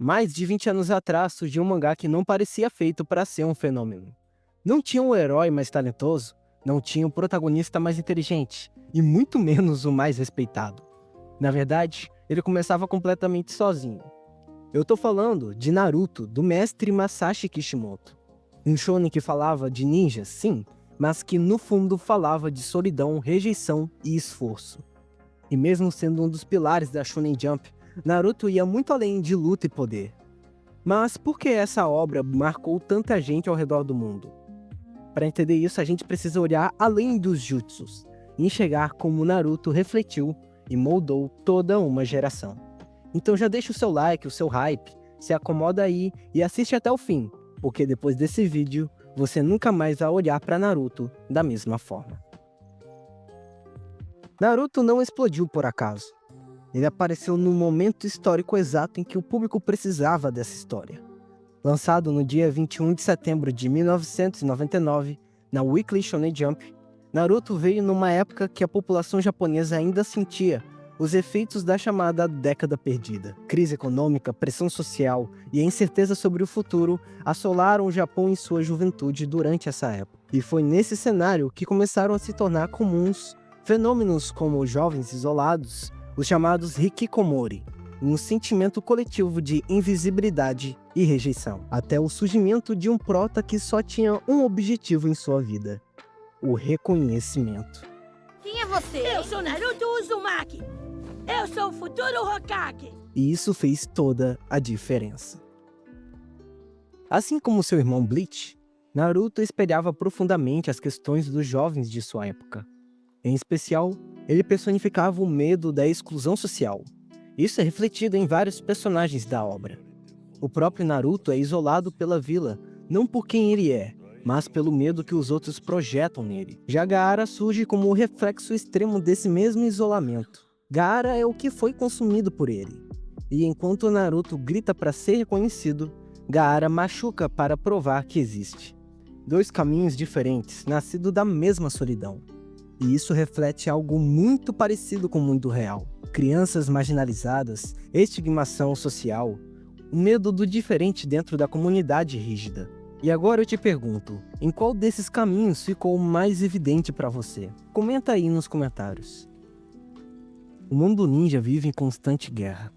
Mais de 20 anos atrás surgiu um mangá que não parecia feito para ser um fenômeno. Não tinha um herói mais talentoso, não tinha um protagonista mais inteligente, e muito menos o mais respeitado. Na verdade, ele começava completamente sozinho. Eu tô falando de Naruto, do mestre Masashi Kishimoto. Um shonen que falava de ninjas, sim, mas que no fundo falava de solidão, rejeição e esforço. E mesmo sendo um dos pilares da Shonen Jump, Naruto ia muito além de luta e poder. Mas por que essa obra marcou tanta gente ao redor do mundo? Para entender isso, a gente precisa olhar além dos jutsus e enxergar como Naruto refletiu e moldou toda uma geração. Então já deixa o seu like, o seu hype, se acomoda aí e assiste até o fim, porque depois desse vídeo, você nunca mais vai olhar para Naruto da mesma forma. Naruto não explodiu por acaso. Ele apareceu no momento histórico exato em que o público precisava dessa história. Lançado no dia 21 de setembro de 1999, na Weekly Shonen Jump, Naruto veio numa época que a população japonesa ainda sentia os efeitos da chamada década perdida. Crise econômica, pressão social e a incerteza sobre o futuro assolaram o Japão em sua juventude durante essa época. E foi nesse cenário que começaram a se tornar comuns fenômenos como jovens isolados, os chamados hikikomori, um sentimento coletivo de invisibilidade e rejeição, até o surgimento de um prota que só tinha um objetivo em sua vida: o reconhecimento. Quem é você? Eu sou Naruto Uzumaki! Eu sou o futuro Hokage! E isso fez toda a diferença. Assim como seu irmão Bleach, Naruto espelhava profundamente as questões dos jovens de sua época. Em especial, ele personificava o medo da exclusão social. Isso é refletido em vários personagens da obra. O próprio Naruto é isolado pela vila, não por quem ele é, mas pelo medo que os outros projetam nele. Já Gaara surge como o reflexo extremo desse mesmo isolamento. Gaara é o que foi consumido por ele. E enquanto Naruto grita para ser reconhecido, Gaara machuca para provar que existe. Dois caminhos diferentes, nascidos da mesma solidão. E isso reflete algo muito parecido com o mundo real. Crianças marginalizadas, estigmação social, o medo do diferente dentro da comunidade rígida. E agora eu te pergunto, em qual desses caminhos ficou mais evidente para você? Comenta aí nos comentários. O mundo ninja vive em constante guerra.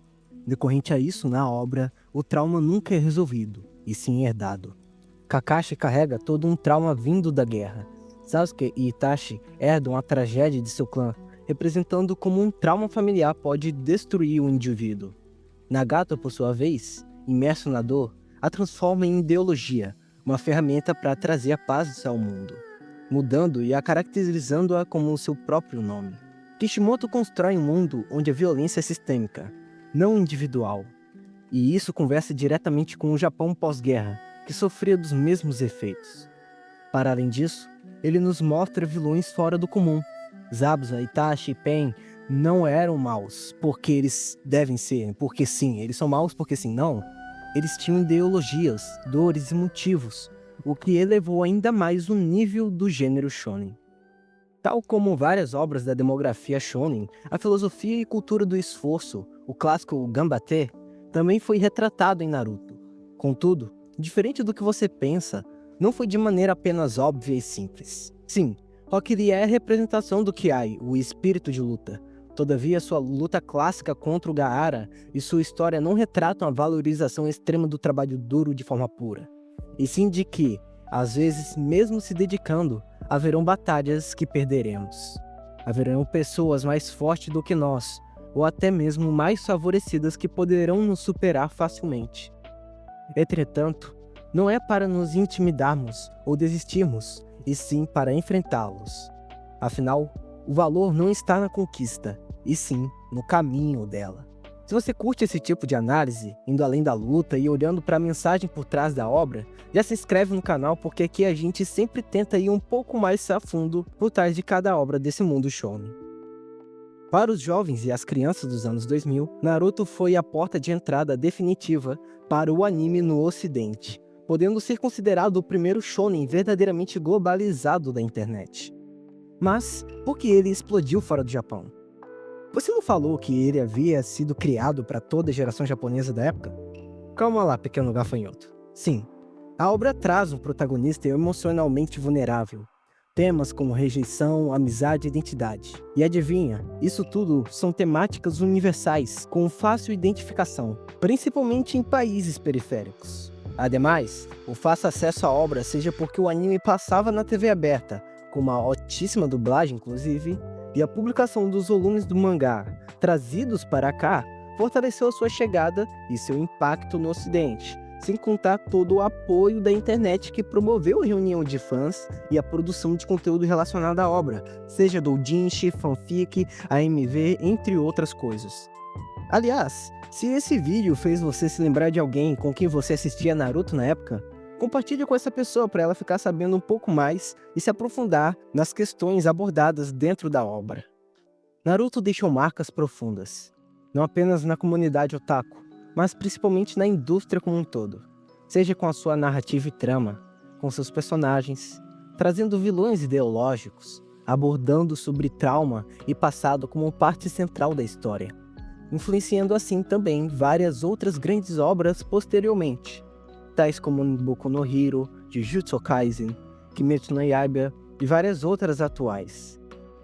Decorrente a isso, na obra, o trauma nunca é resolvido, e sim herdado. Kakashi carrega todo um trauma vindo da guerra. Sasuke e Itachi herdam a tragédia de seu clã, representando como um trauma familiar pode destruir o indivíduo. Nagato, por sua vez, imerso na dor, a transforma em ideologia, uma ferramenta para trazer a paz ao mundo, mudando e a caracterizando-a como seu próprio nome. Kishimoto constrói um mundo onde a violência é sistêmica, não individual, e isso conversa diretamente com o Japão pós-guerra, que sofria dos mesmos efeitos. Para além disso, ele nos mostra vilões fora do comum. Zabuza, Itachi e Pain não eram maus porque eles devem ser, porque sim. Eles são maus porque sim, não. Eles tinham ideologias, dores e motivos, o que elevou ainda mais o nível do gênero shonen. Tal como várias obras da demografia shonen, a filosofia e cultura do esforço, o clássico Ganbate, também foi retratado em Naruto. Contudo, diferente do que você pensa, não foi de maneira apenas óbvia e simples. Sim, Rock Lee é a representação do Kiai, o espírito de luta. Todavia, sua luta clássica contra o Gaara e sua história não retratam a valorização extrema do trabalho duro de forma pura. E sim de que, às vezes, mesmo se dedicando, haverão batalhas que perderemos. Haverão pessoas mais fortes do que nós, ou até mesmo mais favorecidas que poderão nos superar facilmente. Entretanto, não é para nos intimidarmos ou desistirmos, e sim para enfrentá-los. Afinal, o valor não está na conquista, e sim no caminho dela. Se você curte esse tipo de análise, indo além da luta e olhando para a mensagem por trás da obra, já se inscreve no canal porque aqui a gente sempre tenta ir um pouco mais a fundo por trás de cada obra desse mundo shonen. Para os jovens e as crianças dos anos 2000, Naruto foi a porta de entrada definitiva para o anime no ocidente, podendo ser considerado o primeiro shonen verdadeiramente globalizado da internet. Mas, por que ele explodiu fora do Japão? Você não falou que ele havia sido criado para toda a geração japonesa da época? Calma lá, pequeno gafanhoto. Sim, a obra traz um protagonista emocionalmente vulnerável. Temas como rejeição, amizade e identidade. E adivinha, isso tudo são temáticas universais, com fácil identificação, principalmente em países periféricos. Ademais, o fácil acesso à obra seja porque o anime passava na TV aberta, com uma altíssima dublagem inclusive, e a publicação dos volumes do mangá trazidos para cá fortaleceu a sua chegada e seu impacto no ocidente, sem contar todo o apoio da internet que promoveu a reunião de fãs e a produção de conteúdo relacionado à obra, seja doujinshi, fanfic, AMV, entre outras coisas. Aliás, se esse vídeo fez você se lembrar de alguém com quem você assistia Naruto na época, compartilhe com essa pessoa para ela ficar sabendo um pouco mais e se aprofundar nas questões abordadas dentro da obra. Naruto deixou marcas profundas, não apenas na comunidade otaku, mas principalmente na indústria como um todo, seja com a sua narrativa e trama, com seus personagens, trazendo vilões ideológicos, abordando sobre trauma e passado como parte central da história, influenciando assim também várias outras grandes obras posteriormente, tais como Boku no Hero, Jujutsu Kaisen, Kimetsu no Yaiba e várias outras atuais.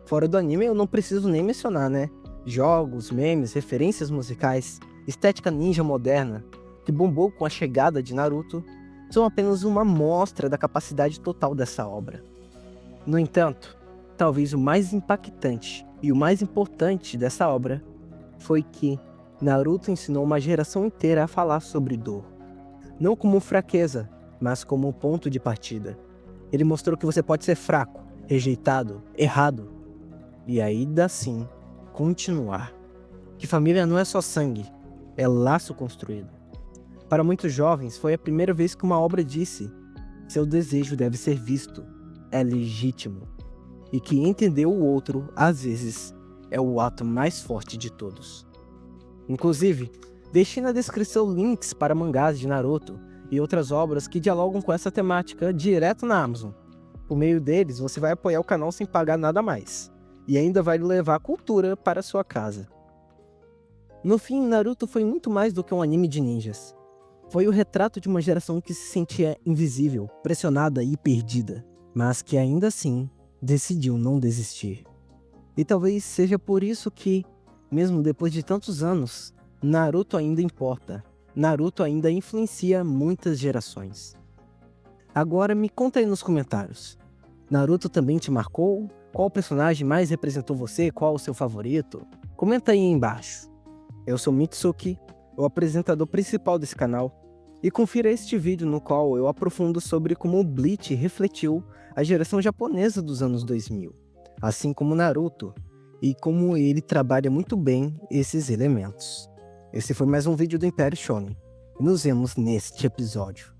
Fora do anime eu não preciso nem mencionar, né? Jogos, memes, referências musicais, estética ninja moderna, que bombou com a chegada de Naruto, são apenas uma amostra da capacidade total dessa obra. No entanto, talvez o mais impactante e o mais importante dessa obra foi que Naruto ensinou uma geração inteira a falar sobre dor. Não como fraqueza, mas como um ponto de partida. Ele mostrou que você pode ser fraco, rejeitado, errado, e ainda assim continuar. Que família não é só sangue, é laço construído. Para muitos jovens, foi a primeira vez que uma obra disse: seu desejo deve ser visto, é legítimo, e que entender o outro, às vezes, é o ato mais forte de todos. Inclusive, deixei na descrição links para mangás de Naruto e outras obras que dialogam com essa temática direto na Amazon. Por meio deles, você vai apoiar o canal sem pagar nada mais, e ainda vai levar a cultura para a sua casa. No fim, Naruto foi muito mais do que um anime de ninjas. Foi o retrato de uma geração que se sentia invisível, pressionada e perdida, mas que ainda assim decidiu não desistir. E talvez seja por isso que, mesmo depois de tantos anos, Naruto ainda importa. Naruto ainda influencia muitas gerações. Agora me conta aí nos comentários. Naruto também te marcou? Qual personagem mais representou você? Qual o seu favorito? Comenta aí embaixo. Eu sou Mitsuki, o apresentador principal desse canal, e confira este vídeo no qual eu aprofundo sobre como o Bleach refletiu a geração japonesa dos anos 2000, assim como Naruto, e como ele trabalha muito bem esses elementos. Esse foi mais um vídeo do Império Shonen, e nos vemos neste episódio.